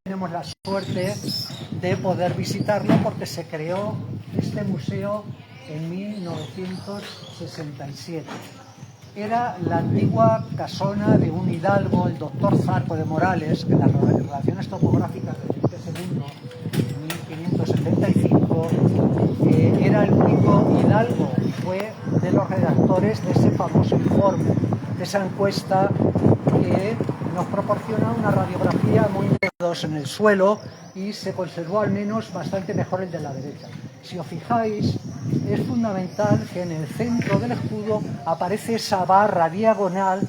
tenemos la suerte de poder visitarlo porque se creó este museo en 1967. Era la antigua casona de un hidalgo, el doctor Zarco de Morales, que en las relaciones topográficas de Felipe II, en 1575, era el único hidalgo, fue de los redactores de ese famoso informe, de esa encuesta que nos proporciona una radiografía muy dedos en el suelo y se conservó al menos bastante mejor el de la derecha. Si os fijáis, es fundamental que en el centro del escudo aparece esa barra diagonal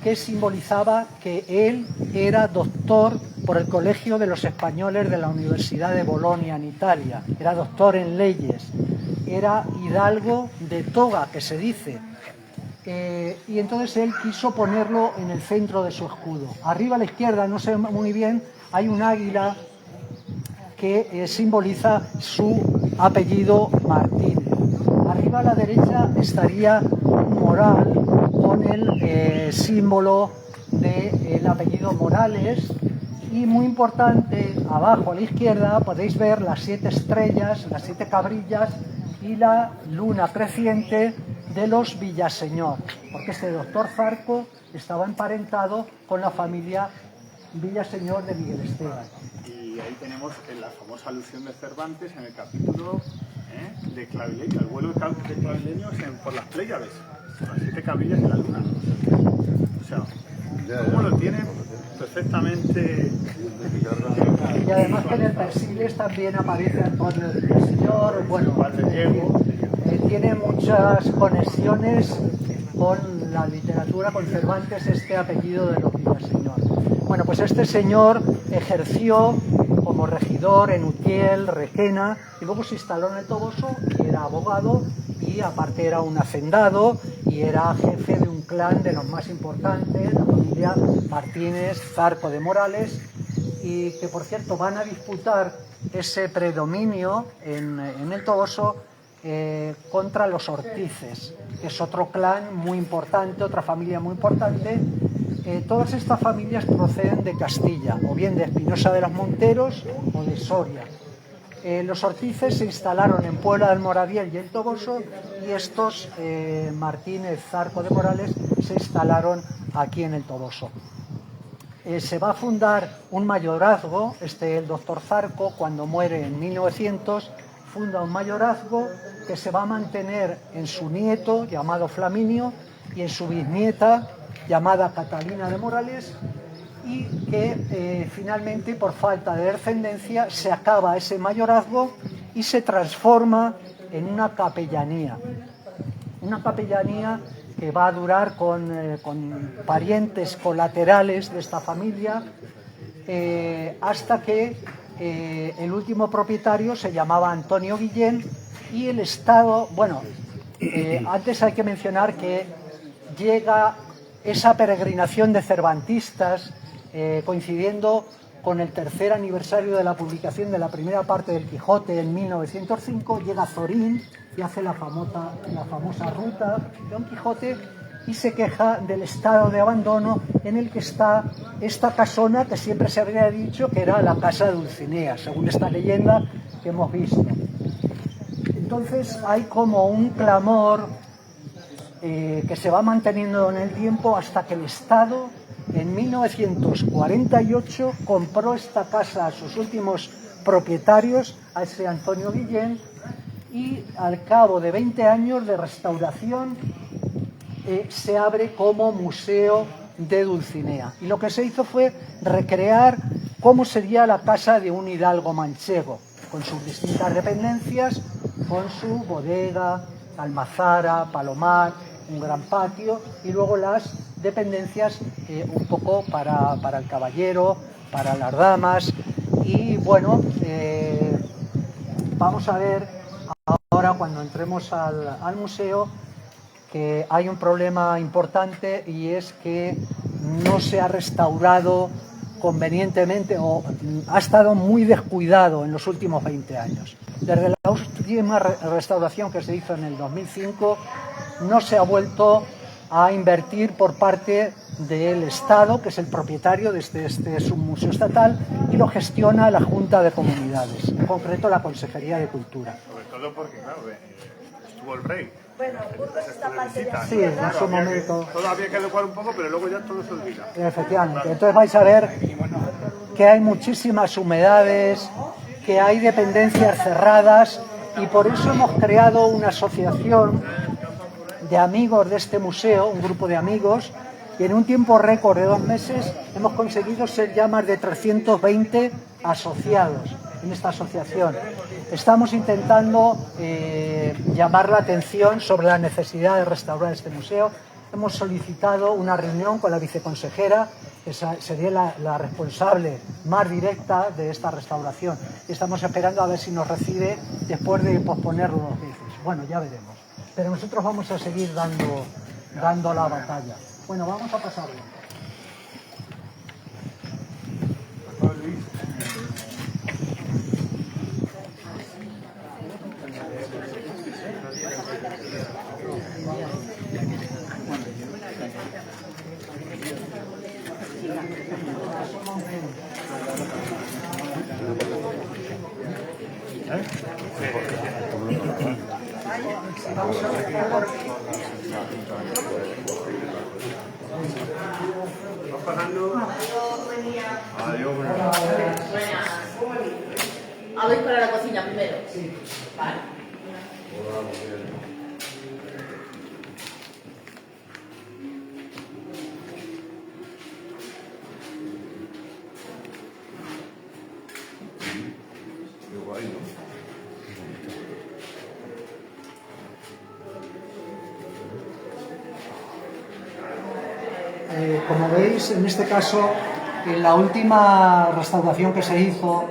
que simbolizaba que él era doctor por el Colegio de los Españoles de la Universidad de Bolonia en Italia, era doctor en leyes, era hidalgo de toga, que se dice. Y entonces él quiso ponerlo en el centro de su escudo. Arriba a la izquierda, no sé muy bien, hay un águila que simboliza su apellido Martínez. Arriba a la derecha estaría un moral con el símbolo del apellido Morales. Y muy importante, abajo a la izquierda podéis ver las 7 estrellas, las 7 cabrillas y la luna creciente de los Villaseñor, porque este doctor Zarco estaba emparentado con la familia Villaseñor de Miguel Esteban. Y ahí tenemos la famosa alusión de Cervantes en el capítulo de Clavileño, el vuelo de Clavileño por las Pléyades, las 7 cabrillas de la luna. O sea, ¿cómo lo tiene perfectamente? Y además que en el Persiles también aparece Antonio de Villaseñor, bueno, tiene muchas conexiones con la literatura, con Cervantes, este apellido de los Villaseñor. Bueno, pues este señor ejerció como regidor en Utiel, Requena, y luego se instaló en el Toboso y era abogado, y aparte era un hacendado y era jefe de un clan de los más importantes, la familia Martínez Zarco de Morales, y que por cierto van a disputar ese predominio en el Toboso contra los Ortices, que es otro clan muy importante, otra familia muy importante. Todas estas familias proceden de Castilla, o bien de Espinosa de los Monteros o de Soria. Los Ortices se instalaron en Puebla del Moradiel y el Toboso, y estos, Martínez Zarco de Morales, se instalaron aquí en el Toboso. Se va a fundar un mayorazgo, el doctor Zarco, cuando muere en 1900, funda un mayorazgo que se va a mantener en su nieto, llamado Flaminio, y en su bisnieta, llamada Catalina de Morales, y que finalmente, por falta de descendencia, se acaba ese mayorazgo y se transforma en una capellanía. Una capellanía que va a durar con parientes colaterales de esta familia, hasta que el último propietario se llamaba Antonio Guillén, y el Estado, bueno, antes hay que mencionar que llega esa peregrinación de cervantistas coincidiendo con el 3er aniversario de la publicación de la primera parte del Quijote en 1905, llega Zorín y hace la famosa ruta de Don Quijote, y se queja del estado de abandono en el que está esta casona que siempre se habría dicho que era la casa de Dulcinea, según esta leyenda que hemos visto. Entonces hay como un clamor que se va manteniendo en el tiempo hasta que el Estado en 1948 compró esta casa a sus últimos propietarios, a ese Antonio Guillén, y al cabo de 20 años de restauración se abre como Museo de Dulcinea. Y lo que se hizo fue recrear cómo sería la casa de un hidalgo manchego, con sus distintas dependencias, con su bodega, almazara, palomar, un gran patio, y luego las dependencias un poco para el caballero, para las damas. Y bueno, vamos a ver ahora, cuando entremos al museo, que hay un problema importante, y es que no se ha restaurado convenientemente, o ha estado muy descuidado en los últimos 20 años. Desde la última restauración que se hizo en el 2005 no se ha vuelto a invertir por parte del Estado, que es el propietario de este submuseo estatal, y lo gestiona la Junta de Comunidades, en concreto la Consejería de Cultura. Sobre todo porque, claro, estuvo el rey. Bueno, Burgos está parte de Sí, en su momento. Todo había que adecuar un poco, pero luego ya todo se olvida. Efectivamente. Entonces vais a ver que hay muchísimas humedades, que hay dependencias cerradas, y por eso hemos creado una asociación de amigos de este museo, un grupo de amigos, y en un tiempo récord de 2 meses hemos conseguido ser ya más de 320 asociados en esta asociación. Estamos intentando llamar la atención sobre la necesidad de restaurar este museo. Hemos solicitado una reunión con la viceconsejera, que sería la responsable más directa de esta restauración. Estamos esperando a ver si nos recibe después de posponerlo 2 veces. Bueno, ya veremos. Pero nosotros vamos a seguir dando la batalla. Bueno, vamos a pasarlo. A ver para la cocina primero. Sí. Vale. Como veis, en este caso, en la última restauración que se hizo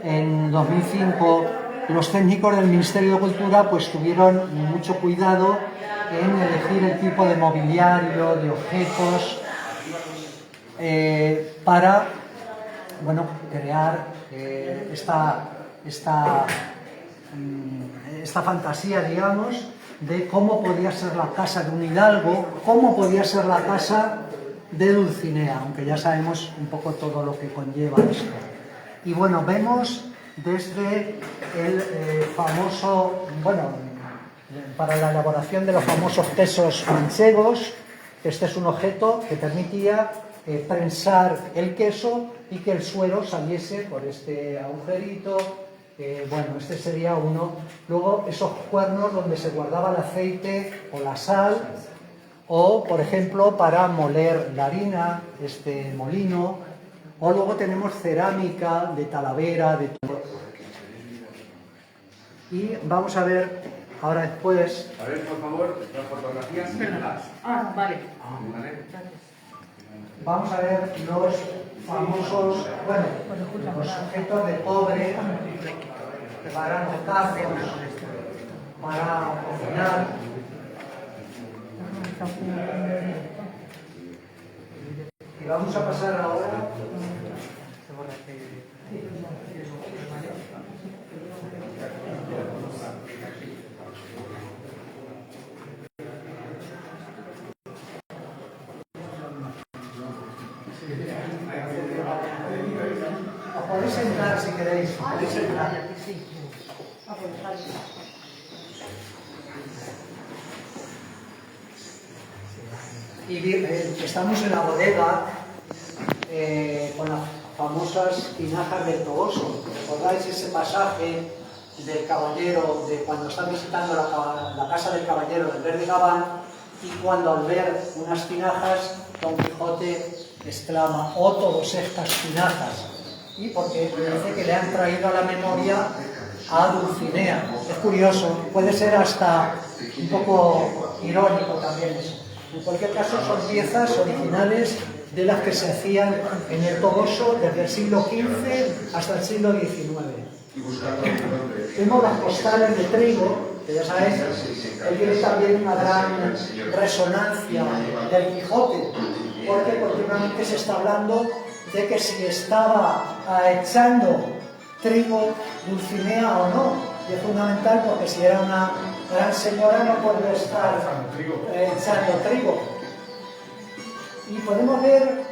en 2005, los técnicos del Ministerio de Cultura pues tuvieron mucho cuidado en elegir el tipo de mobiliario, de objetos, para crear esta fantasía, digamos, de cómo podía ser la casa de un hidalgo, cómo podía ser la casa de Dulcinea, aunque ya sabemos un poco todo lo que conlleva esto. Y bueno, vemos desde el famoso, para la elaboración de los famosos quesos manchegos, este es un objeto que permitía prensar el queso y que el suero saliese por este agujerito. Este sería uno. Luego esos cuernos donde se guardaba el aceite o la sal, o por ejemplo para moler la harina, este molino. O luego tenemos cerámica de Talavera, de todo. Y vamos a ver ahora después. A ver, por favor, las fotografías. Vale. Vamos a ver los famosos, los objetos de cobre para los tazos, para cocinar. Y vamos a pasar ahora. Podéis entrar si queréis. Podéis entrar. Y estamos en la bodega con las famosas tinajas del Toboso. ¿Recordáis ese pasaje del caballero, de cuando está visitando la casa del caballero del Verde Gabán, y cuando al ver unas tinajas, Don Quijote exclama: «Oh, todos estas tinajas!», y porque dice que le han traído a la memoria a Dulcinea. Es curioso, puede ser hasta un poco irónico también eso. En cualquier caso, son piezas originales de las que se hacían en el Toboso desde el siglo XV hasta el siglo XIX. Vemos las postales de trigo, que ya sabéis, que tiene también una gran resonancia del Quijote, porque continuamente se está hablando de que si estaba echando trigo Dulcinea o no. Y es fundamental porque si era una gran señora no podía estar echando trigo. Y podemos ver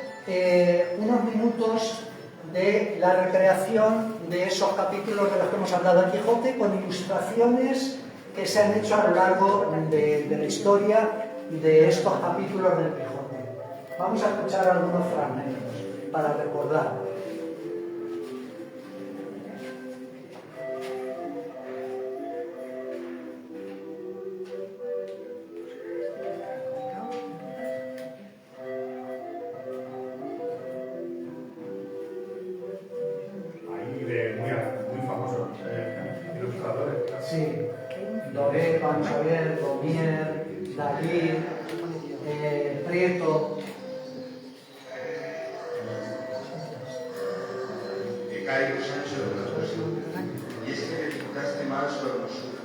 unos minutos de la recreación de esos capítulos de los que hemos hablado en Quijote, con ilustraciones que se han hecho a lo largo de la historia de estos capítulos del Quijote. Vamos a escuchar algunos fragmentos para recordar. Sí, Doré, Panchover, Domier, Dalí, Prieto. Que caigo, Sancho, de las dos, y es que me equivocaste mal su hermosura.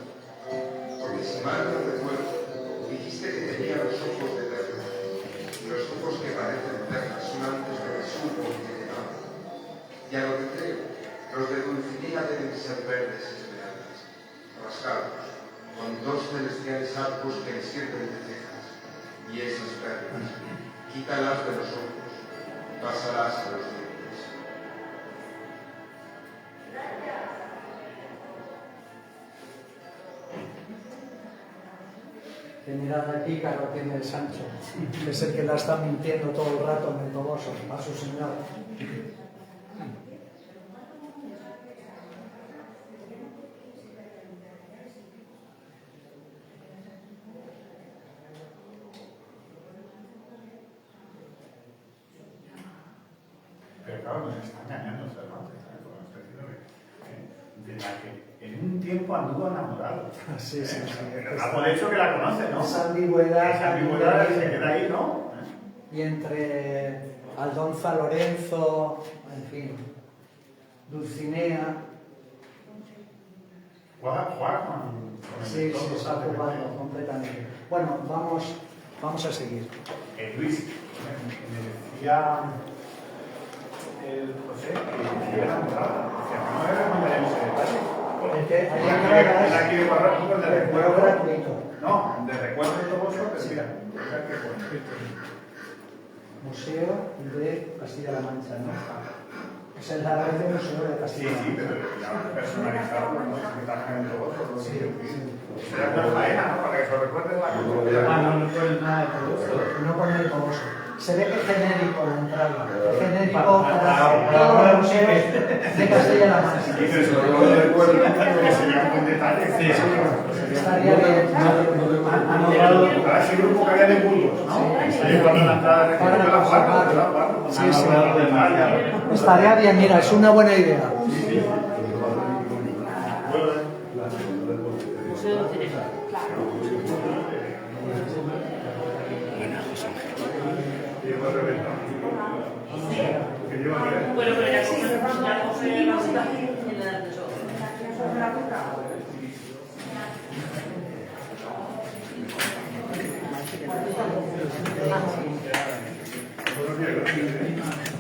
Porque si mal no recuerdo, dijiste que tenía los ojos de perla, y los ojos que parecen perlas son antes de Vesubio y de Nemao. Y a lo que creo, los de Dulcinea deben ser verdes esmeraldas, rasgados, con dos celestiales arcos que les sirven de cejas. Y esas perlas, quítalas de los ojos, pásalas a los dientes. Que mirada pícaro tiene el Sancho, que es el que la está mintiendo todo el rato en el toboso a su señor. Pero claro, nos está engañando Cervantes, porque nos está diciendo de la que en un tiempo anduvo enamorado. Sí, sí, sí. Da por hecho que la conoce, ¿no? Esa ambigüedad. Esa ambigüedad se queda ahí, ¿no? Y entre Aldonza Lorenzo, en fin, Dulcinea. Juega con el Sí, todo, sí, está ¿sabes? ocupado completamente. Bueno, vamos a seguir. Luis, me decía el José que estuviera enamorada. Decía, no le responderemos ese detalle. Es que hay Él aquí de guardar un poco de recuerdo. gratuito. No, de recuerdo de todo eso, pero mira, mira qué bueno. Museo de Castilla-La Mancha, ¿no? Es el red del Museo de Sí, Castilla-La sí, Mancha. pero ya personalizado, ¿no? Que trabajan en todo eso. Sí, sí. Será una faena, ¿no? Para que se recuerde la cosa. No ponen nada de todo eso. No ponen el famoso. Se ve que es genérico la entrada. Es genérico para todos los museos de Castilla-La Mancha. Y que sobre todo el recuerdo que sería con detalle. Sí, sí. Estaría bien. Ahora ese grupo que había de Burgos, ¿no? Ahí cuando la entrada de Para la conservar. Sí, sí. Estaría bien, mira, es una buena idea. Museo de Cereza. Bueno, pero era como la cosa de la ciudad en la de eso.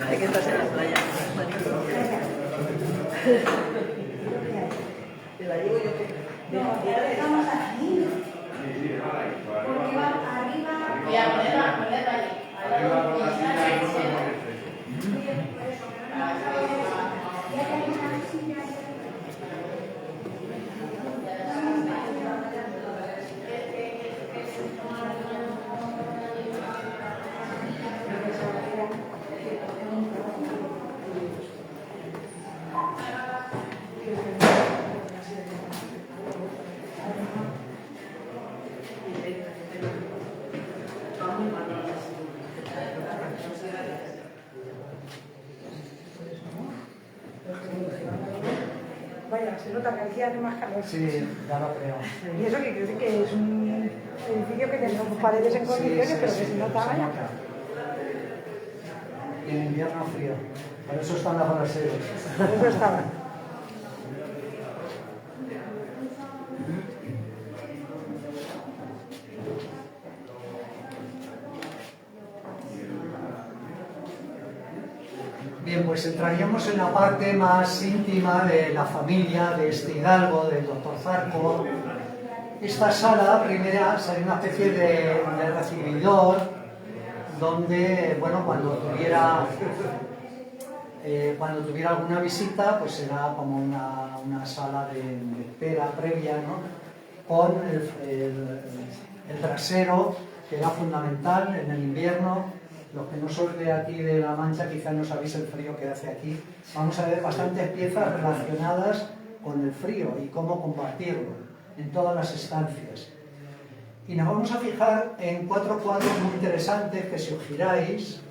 Hay que estás en la playa. Te la llevo yo. Estamos aquí. Porque va arriba. Voy a ponerla allí. Vaya, se nota que aquí hace más calor. Sí, ya lo creo. Y eso que creo que es un edificio que tiene paredes en condiciones, Sí, pero sí, que se nota, se vaya. nota. Y en invierno frío. Por eso están las horas series. Eso estaba. Bien, pues entraríamos en la parte más íntima de la familia de este hidalgo, del doctor Zarco. Esta sala primera sería una especie de recibidor donde, bueno, cuando tuviera alguna visita, pues será como una sala de espera previa, ¿no? Con el trasero, que era fundamental en el invierno. Los que no sois de aquí de La Mancha quizás no sabéis el frío que hace aquí. Vamos a ver bastantes piezas relacionadas con el frío y cómo combatirlo en todas las estancias. Y nos vamos a fijar en 4 cuadros muy interesantes que, si os giráis,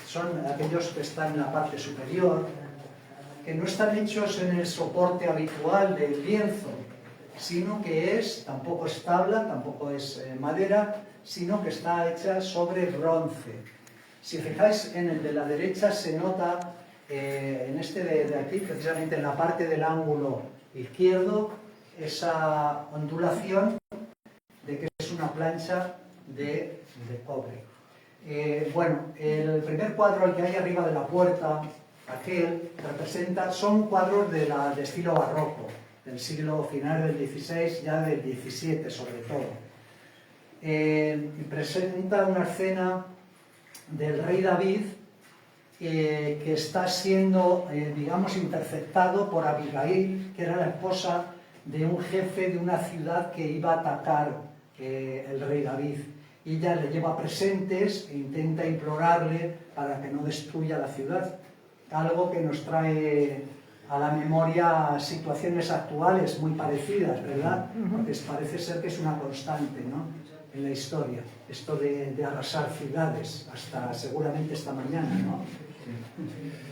son aquellos que están en la parte superior, que no están hechos en el soporte habitual del lienzo, sino que tampoco es tabla, tampoco es madera, sino que está hecha sobre bronce. Si fijáis, en el de la derecha se nota, en este de aquí, precisamente en la parte del ángulo izquierdo, esa ondulación de que es una plancha de cobre. Bueno, el primer cuadro, el que hay arriba de la puerta, son cuadros de estilo barroco, del siglo final del XVI, ya del XVII sobre todo. Presenta una escena del rey David que está siendo, digamos, interceptado por Abigail, que era la esposa de un jefe de una ciudad que iba a atacar el rey David. Y ella le lleva presentes e intenta implorarle para que no destruya la ciudad. Algo que nos trae a la memoria situaciones actuales muy parecidas, ¿verdad? Porque parece ser que es una constante, ¿no?, en la historia, esto de arrasar ciudades, hasta seguramente esta mañana, ¿no?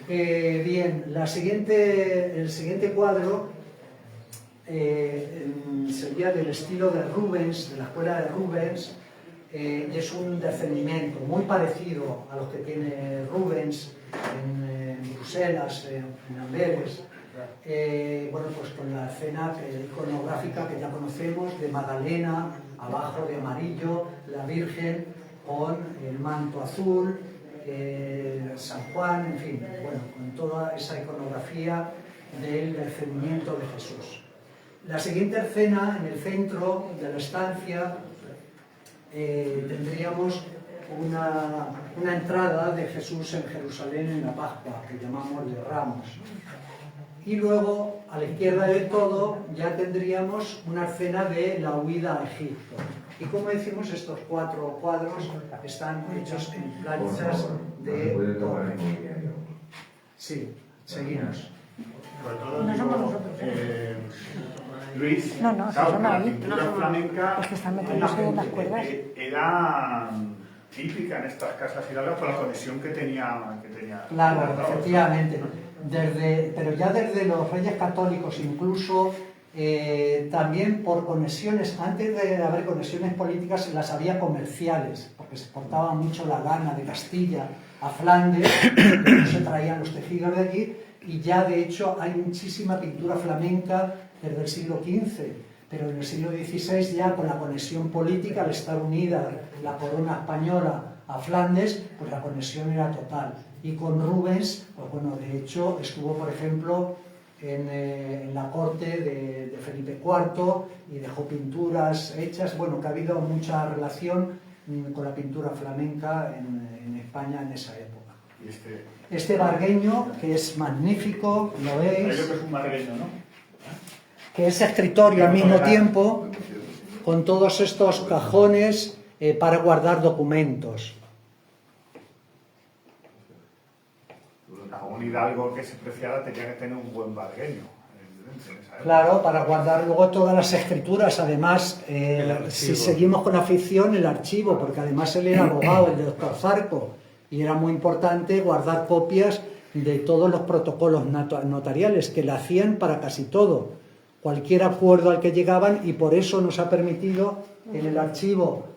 Bien, el siguiente cuadro sería del estilo de Rubens, de la escuela de Rubens, y es un descendimiento muy parecido a los que tiene Rubens en Bruselas, en Amberes. Bueno, pues con la escena iconográfica que ya conocemos, de Magdalena, abajo de amarillo, la Virgen con el manto azul, San Juan, en fin, bueno, con toda esa iconografía del descendimiento de Jesús. La siguiente escena, en el centro de la estancia, tendríamos una entrada de Jesús en Jerusalén en la Pascua, que llamamos de Ramos. Y luego, a la izquierda del todo, ya tendríamos una escena de la huida a Egipto. Y como decimos, estos 4 cuadros están hechos en planchas de cobre. Sí, seguimos. Sobre todo, No somos nosotros. Luis, No, claro, son la ahí. pintura flamenca Es que están metiéndose en las cuerdas. era típica en estas casas hidalgas por la conexión que tenía. Claro, efectivamente. Pero ya desde los reyes católicos, incluso también por conexiones, antes de haber conexiones políticas, las había comerciales, porque se exportaba mucho la lana de Castilla a Flandes, pero se traían los tejidos de aquí, y ya de hecho hay muchísima pintura flamenca desde el siglo XV, pero en el siglo XVI ya con la conexión política, al estar unida la corona española a Flandes, pues la conexión era total. Y con Rubens, pues bueno, de hecho estuvo, por ejemplo, en la corte de Felipe IV y dejó pinturas hechas, bueno, que ha habido mucha relación con la pintura flamenca en España en esa época. Y Este vargueño, que es magnífico, lo veis, creo que es un vargueño, ¿no? que es escritorio al mismo tiempo, con todos estos cajones para guardar documentos. Un hidalgo que se preciara tenía que tener un buen vargueño. Claro, para guardar luego todas las escrituras. Además, si seguimos con la ficción, el archivo, porque además él era abogado, el doctor Zarco, y era muy importante guardar copias de todos los protocolos notariales que le hacían para casi todo, cualquier acuerdo al que llegaban, y por eso nos ha permitido en el archivo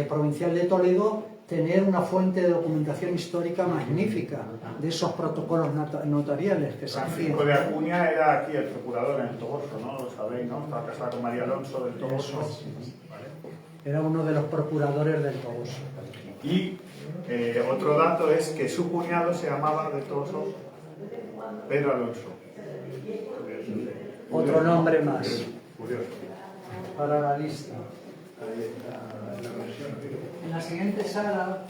provincial de Toledo tener una fuente de documentación histórica magnífica de esos protocolos notariales que se hacían. Francisco de Acuña era aquí el procurador en el Toboso, ¿no? Lo sabéis, ¿no? Estaba casado con María Alonso del Toboso. ¿Vale? Era uno de los procuradores del Toboso. Y otro dato es que su cuñado se llamaba del Toboso Pedro Alonso. Otro nombre más Curioso. para la lista. En la siguiente sala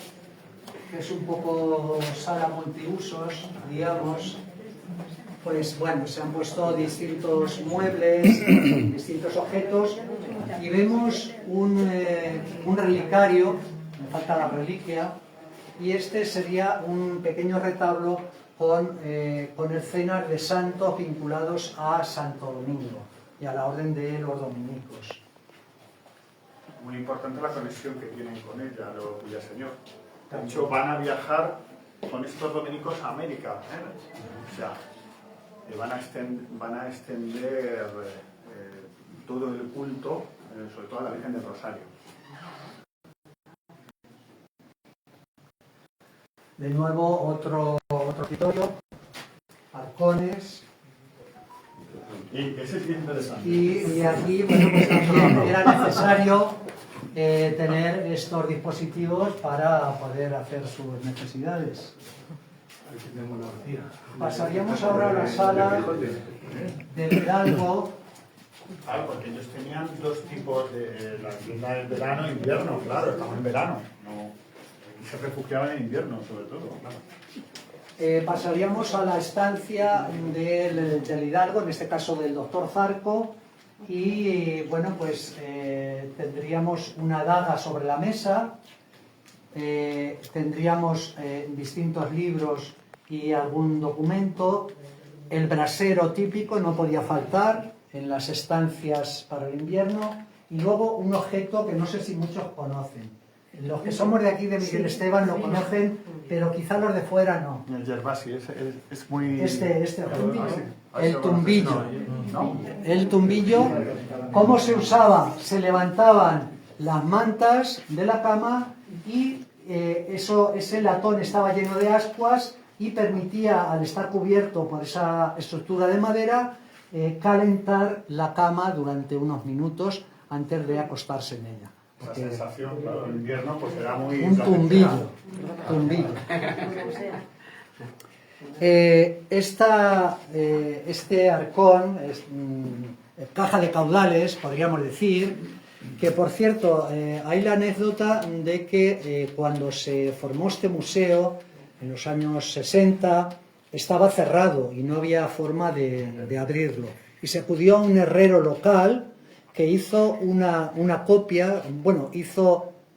que es un poco sala multiusos, digamos, pues bueno, se han puesto distintos muebles, distintos objetos, y vemos un relicario, me falta la reliquia, y este sería un pequeño retablo con escenas de santos vinculados a Santo Domingo y a la orden de los dominicos. Muy importante la conexión que tienen con ella, los Villaseñor. De hecho, van a viajar con estos dominicos a América. O sea, van a extender todo el culto, sobre todo a la Virgen del Rosario. De nuevo, otro escritorio, arcones. Y ese es bien interesante. Y aquí, bueno, pues también era necesario tener estos dispositivos para poder hacer sus necesidades. Pasaríamos ahora a la sala del Hidalgo. Claro, porque ellos tenían dos tipos de la tienda del verano e invierno, claro, estaban en verano. Y se refugiaban en invierno, sobre todo, claro. Pasaríamos a la estancia del Hidalgo, en este caso del doctor Zarco, y bueno, pues tendríamos una daga sobre la mesa, tendríamos distintos libros y algún documento, el brasero típico no podía faltar en las estancias para el invierno, y luego un objeto que no sé si muchos conocen. Los que somos de aquí de Miguel Esteban lo conocen, pero quizá los de fuera no. El yerbasi es muy... Este objeto, el tumbillo. El tumbillo, ¿cómo se usaba? Se levantaban las mantas de la cama y ese latón estaba lleno de ascuas y permitía, al estar cubierto por esa estructura de madera, calentar la cama durante unos minutos antes de acostarse en ella. Esa sensación, claro, en invierno pues era muy... Un tumbillo. Este arcón, caja de caudales, podríamos decir, que por cierto, hay la anécdota de que cuando se formó este museo, en los años 60, estaba cerrado y no había forma de abrirlo. Y se acudió a un herrero local que hizo una copia, bueno,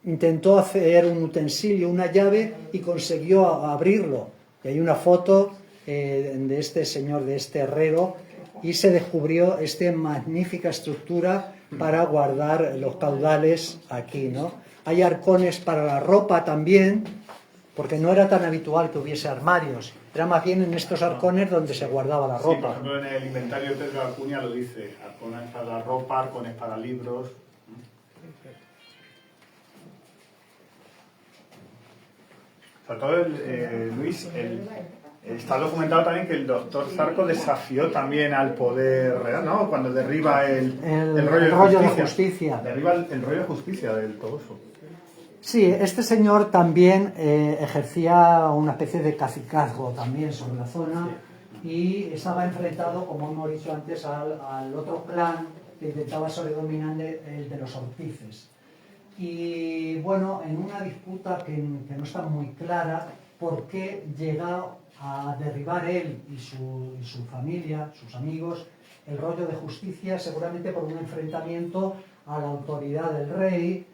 intentó hacer un utensilio, una llave, y consiguió abrirlo. Y hay una foto de este señor, de este herrero, y se descubrió esta magnífica estructura para guardar los caudales aquí, ¿no? Hay arcones para la ropa también, porque no era tan habitual que hubiese armarios. Era más bien en estos arcones donde se guardaba la ropa. Sí, por ejemplo, en el inventario de Pedro Acuña lo dice: arcones para la ropa, arcones para libros. Sobre todo, Luis, está documentado también que el doctor Zarco desafió también al poder real, ¿no? Cuando derriba el rollo de justicia. Derriba el rollo de justicia del Toboso. Sí, este señor también ejercía una especie de cacicazgo también sobre la zona, y estaba enfrentado, como hemos dicho antes, al otro clan que intentaba sobredominar, el de los Ortices. Y bueno, en una disputa que no está muy clara, por qué llega a derribar él y su familia, sus amigos, el rollo de justicia, seguramente por un enfrentamiento a la autoridad del rey,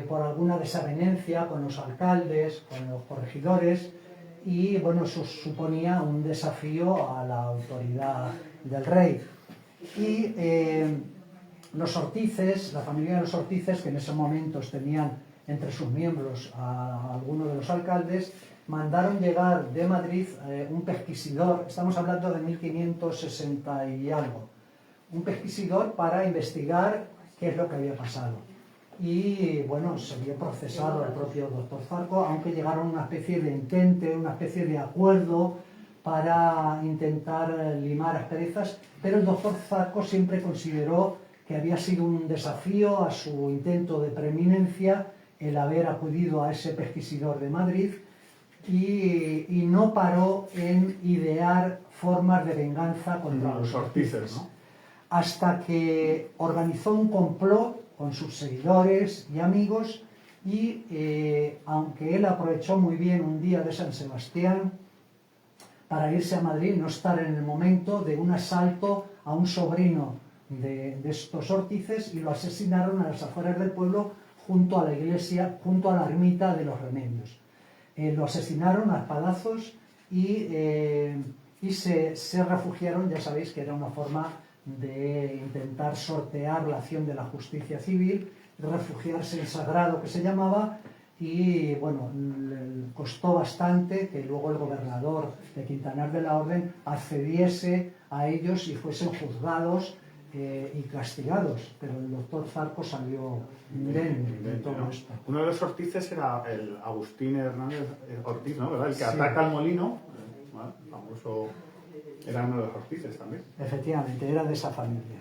por alguna desavenencia con los alcaldes, con los corregidores, y bueno, eso suponía un desafío a la autoridad del rey. Y los Ortices, la familia de los Ortices, que en esos momentos tenían entre sus miembros a algunos de los alcaldes, mandaron llegar de Madrid un pesquisidor, estamos hablando de 1560 y algo, un pesquisidor para investigar qué es lo que había pasado. Y bueno, se vio procesado al propio doctor Zarco, aunque llegaron a una especie de entente, una especie de acuerdo para intentar limar asperezas, pero el doctor Zarco siempre consideró que había sido un desafío a su intento de preeminencia el haber acudido a ese pesquisidor de Madrid, y no paró en idear formas de venganza contra los Ortices, ¿no? Hasta que organizó un complot con sus seguidores y amigos y aunque él aprovechó muy bien un día de San Sebastián para irse a Madrid y no estar en el momento de un asalto a un sobrino de estos Órtices, y lo asesinaron a las afueras del pueblo junto a la iglesia, junto a la ermita de los Remedios. Lo asesinaron a espadazos y se refugiaron. Ya sabéis que era una forma de intentar sortear la acción de la justicia civil, refugiarse en sagrado, que se llamaba, y bueno, costó bastante que luego el gobernador de Quintanar de la Orden accediese a ellos y fuesen juzgados y castigados, pero el doctor Zarco salió indemne de todo esto. Uno de los Ortices era el Agustín Hernández Ortiz, ¿no? ¿Verdad? El que Sí. ataca al molino, ¿vale? Famoso, era uno de los Ortices también. Efectivamente, era de esa familia.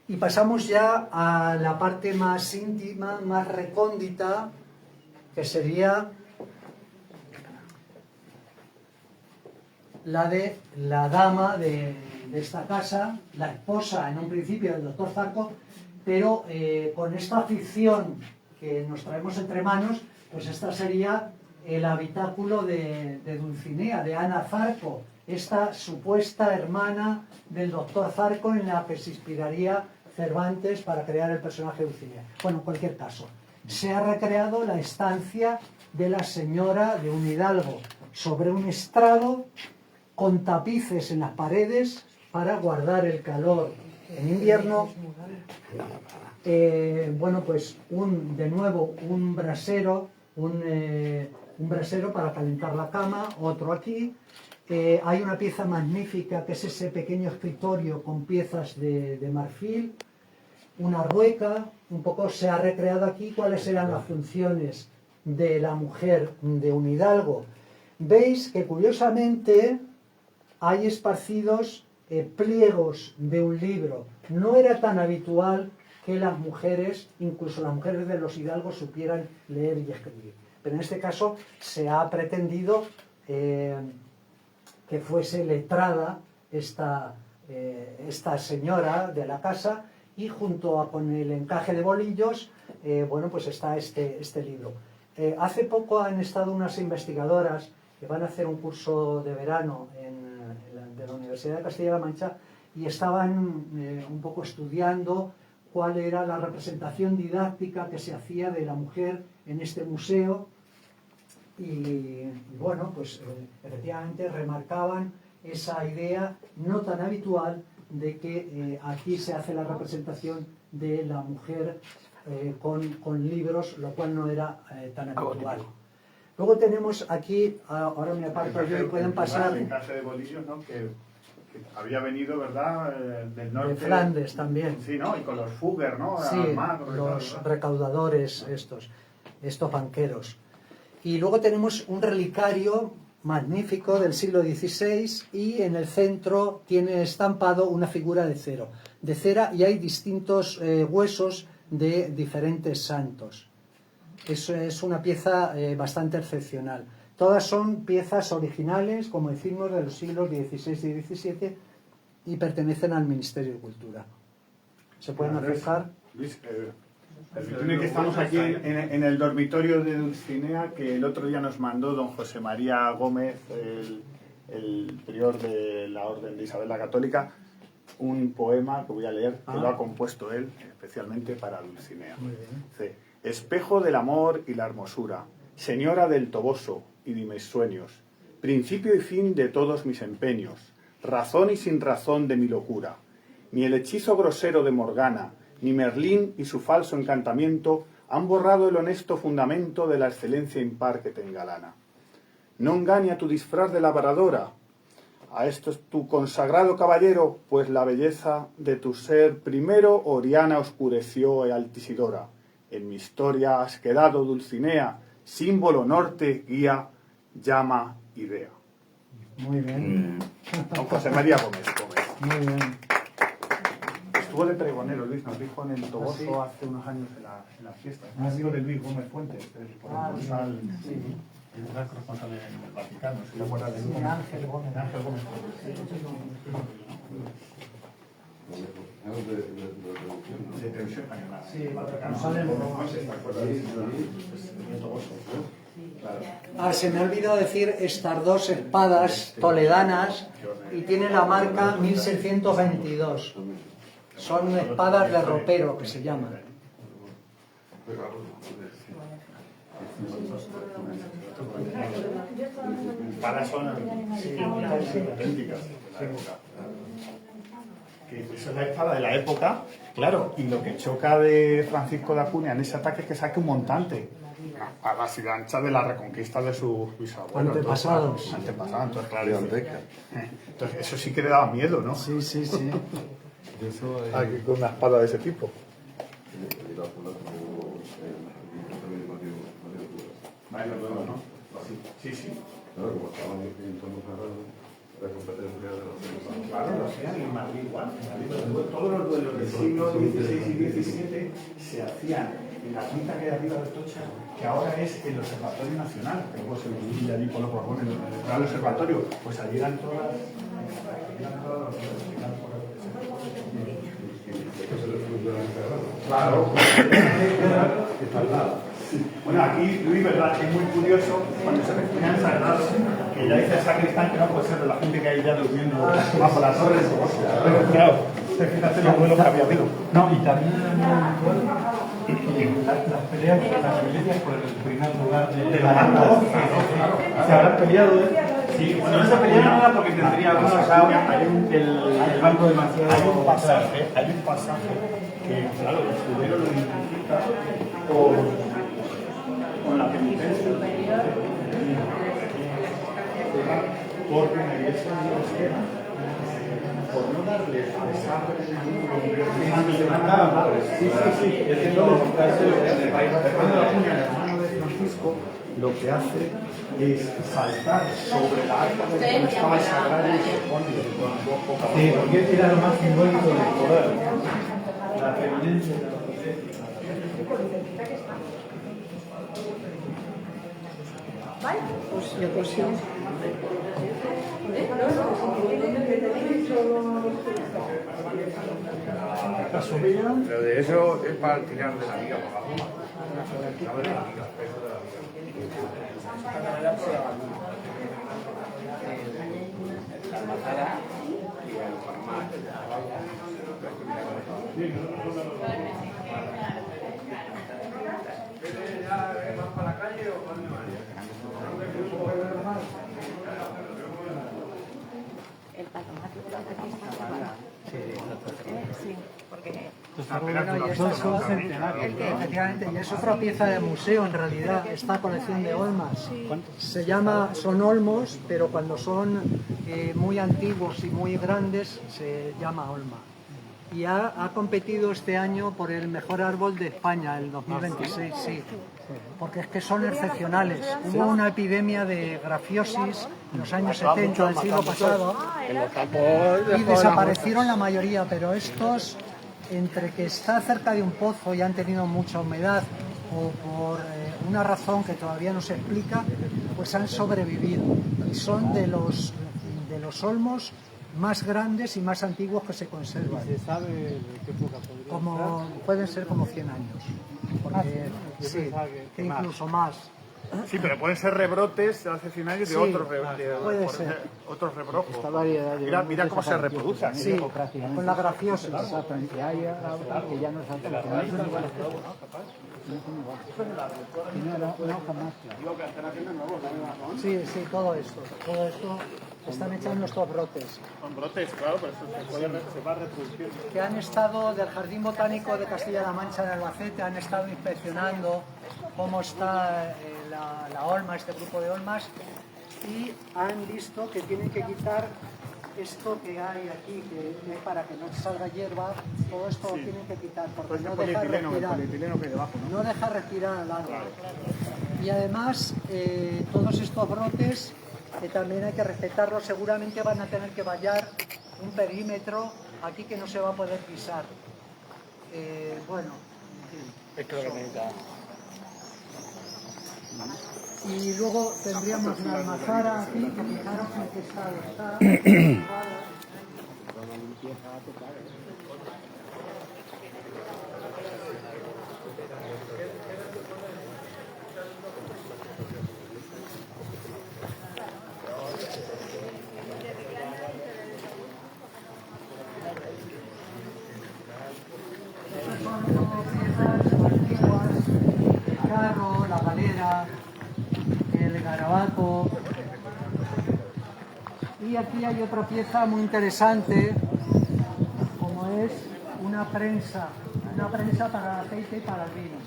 Y pasamos ya a la parte más íntima, más recóndita, que sería la de la dama de esta casa, la esposa en un principio del doctor Zarco, pero con esta afición que nos traemos entre manos, pues esta sería el habitáculo de Dulcinea, de Ana Zarco, esta supuesta hermana del doctor Zarco en la que se inspiraría Cervantes para crear el personaje de Dulcinea. Bueno, en cualquier caso, se ha recreado la estancia de la señora de un hidalgo sobre un estrado con tapices en las paredes para guardar el calor en invierno. Bueno, pues de nuevo un brasero, un brasero para calentar la cama, otro aquí. Hay una pieza magnífica que es ese pequeño escritorio con piezas de marfil, una rueca. Un poco se ha recreado aquí cuáles eran las funciones de la mujer de un hidalgo. Veis que curiosamente hay esparcidos pliegos de un libro. No era tan habitual que las mujeres, incluso las mujeres de los hidalgos, supieran leer y escribir. Pero en este caso se ha pretendido que fuese letrada esta señora de la casa, y junto con el encaje de bolillos, bueno, pues está este libro. Hace poco han estado unas investigadoras que van a hacer un curso de verano de la Universidad de Castilla-La Mancha, y estaban un poco estudiando cuál era la representación didáctica que se hacía de la mujer en este museo. Y bueno, pues efectivamente remarcaban esa idea no tan habitual de que aquí se hace la representación de la mujer con libros, lo cual no era tan habitual. Luego tenemos aquí, ahora me aparto yo y pueden pasar, El encaje de bolillos, ¿no? Que había venido, ¿verdad?, del norte. de Flandes también. Sí, ¿no? Y con los Fugger, ¿no? Sí, los recaudadores estos banqueros. Y luego tenemos un relicario magnífico del siglo XVI, y en el centro tiene estampado una figura de cera, y hay distintos huesos de diferentes santos. Eso es una pieza bastante excepcional. Todas son piezas originales, como decimos, de los siglos XVI y XVII, y pertenecen al Ministerio de Cultura. Se pueden acercar. Luis, permíteme que estamos aquí en el dormitorio de Dulcinea, que el otro día nos mandó don José María Gómez, el prior de la Orden de Isabel la Católica, un poema que voy a leer, que lo ha compuesto él especialmente para Dulcinea. Muy bien. Dice: espejo del amor y la hermosura, señora del Toboso y de mis sueños, principio y fin de todos mis empeños, razón y sin razón de mi locura, ni el hechizo grosero de Morgana, ni Merlín y su falso encantamiento han borrado el honesto fundamento de la excelencia impar que te engalana. No engaña tu disfraz de labradora a esto es tu consagrado caballero, pues la belleza de tu ser primero Oriana oscureció e Altisidora. En mi historia has quedado, Dulcinea, símbolo, norte, guía, llama, idea. Muy bien. Don José María Gómez. Muy bien. Estuvo de pregonero, Luis, nos dijo en el Toboso ¿sí? hace unos años en la fiesta. Es amigo de Luis Gómez Fuentes, el corresponsal, Sí. el gran corresponsal en el Vaticano. ¿Se le acuerda de Sí, Luis? Ángel Gómez. Ángel Gómez. Sí. televisión española. Sí, Vaticano, salen no sé si te acuerdas de eso. Claro. Se me ha olvidado decir estas dos espadas toledanas y tiene la marca 1622. Son espadas de ropero que se llaman. Para son idénticas de la época. Que esa es la espada de la época, claro, y lo que choca de Francisco de Acuña en ese ataque es que saque un montante. Una espada así de ancha de la reconquista de sus bisabuelos. Antepasados. Antepasados, entonces claro. Entonces eso sí que le daba miedo, ¿no? Sí, sí, sí. Aquí con una espada de ese tipo. Vaya, ¿no? Sí, sí. Claro, como estaban en entorno cerrado, la competencia de los demás. Claro, lo hacían en Madrid igual. En Madrid, todos los duelos del siglo XVI y XVII se hacían en la quinta que hay arriba de Tocha, que ahora es el Observatorio Nacional, que luego se divide allí por los Borbones, el Real Observatorio. Pues allí eran todas. Claro, que está al lado. Bueno, aquí Luis, ¿verdad? Es muy curioso cuando se refiere al sagrado, que ya dice el sacristán que no puede ser de la gente que hay ya durmiendo bajo la torre. Pero claro, fíjate los vuelos que había habido. No, y también las peleas por el primer lugar de la banda. Se habrán peleado. Sí, bueno, no se pelearon nada porque tendría el banco demasiado. Hay un pasaje que, claro, el escudero lo identifica con la penitencia. Porque en la iglesia de Dios por no darle a se mataban. Sí, es que no el hermano de Francisco lo que hace es saltar sobre la arca donde estaba el sagrario y se pone con poca voz. Sí, porque era lo más simbólico del poder. La permanencia de la potencia. Pero de eso es para tirar de la liga por abajo. No de la liga, peso de la El patronato de la fiesta se va. Sí, porque... Efectivamente, y es otra pieza de museo en realidad, esta colección de olmas. Son olmos, pero cuando son muy antiguos y muy grandes se llama olma. Y ha competido este año por el mejor árbol de España, el 2026, sí. Porque es que son excepcionales. Hubo una epidemia de grafiosis en los años 70 del siglo pasado y desaparecieron la mayoría, pero estos, entre que está cerca de un pozo y han tenido mucha humedad o por una razón que todavía no se explica, pues han sobrevivido. Y son de los olmos más grandes y más antiguos que se conservan. ¿Se sabe de qué época podría estar? Pueden ser como 100 años, porque sí, que incluso más. Sí, pero pueden ser rebrotes hace 100 años de Sí, otros puede ser. otros rebrojos. Esta variedad de Mira cómo se reproducen. Sí, con la grafiosis. Exacto, que hay que ya no es alta, que no son iguales todos. Una hoja más clara. Sí, todo esto están echando estos brotes. Son brotes, claro, pero eso se va reproduciendo. Que han estado del Jardín Botánico de Castilla-La Mancha en Albacete, han estado inspeccionando cómo está la olma, este grupo de olmas, y han visto que tienen que quitar esto que hay aquí, que es para que no salga hierba, todo esto lo tienen que quitar, porque no deja respirar, no deja respirar al árbol. Y además, todos estos brotes, también hay que respetarlos, seguramente van a tener que vallar un perímetro aquí que no se va a poder pisar. Bueno, en fin. Y luego tendríamos la almazara aquí, que fijaros en qué estado está. El carro, la galera, el garabato. Y aquí hay otra pieza muy interesante, como es una prensa para el aceite y para el vino.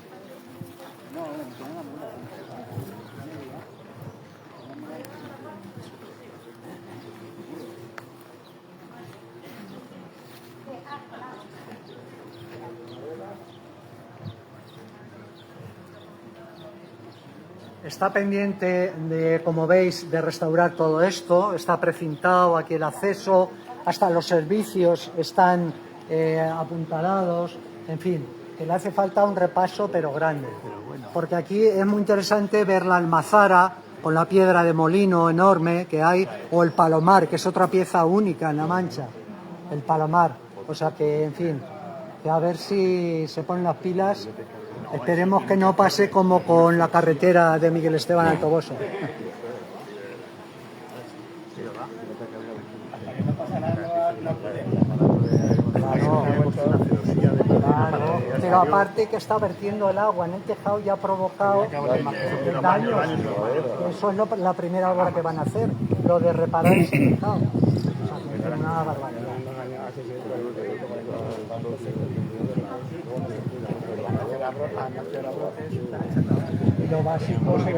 Está pendiente de, como veis, de restaurar todo esto. Está precintado aquí el acceso, hasta los servicios están apuntalados. En fin, que le hace falta un repaso, pero grande. Porque aquí es muy interesante ver la almazara con la piedra de molino enorme que hay, o el palomar, que es otra pieza única en La Mancha, el palomar. O sea que, en fin, que a ver si se ponen las pilas. Esperemos que no pase como con la carretera de Miguel Esteban al Toboso. Claro, pero aparte que está vertiendo el agua en el tejado ya ha provocado daños. Eso es la primera obra que van a hacer, lo de reparar ese tejado. O sea, que es una barbaridad. Y lo básico se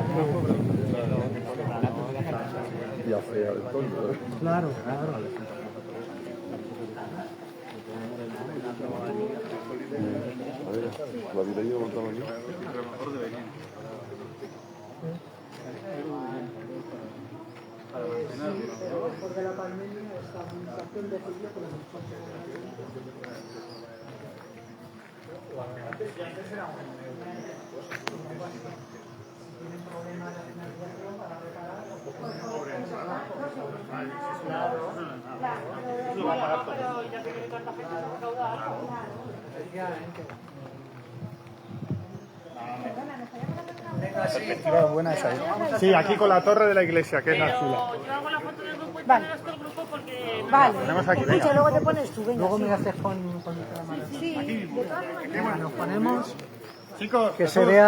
Claro, claro. La vida yo montaba aquí. Porque la pandemia esta administración decidió que los tienen problemas de financiación para reparar. Perspectiva buena esa. Sí, aquí con la torre de la iglesia, que es la chula. Yo hago la foto del grupo y pongo esto el grupo porque... Vale. Ponemos aquí, Escucha, luego te pones tú, venga. Luego me haces con cámara. Sí, de todas maneras. Nos ponemos Chicos, que se vea.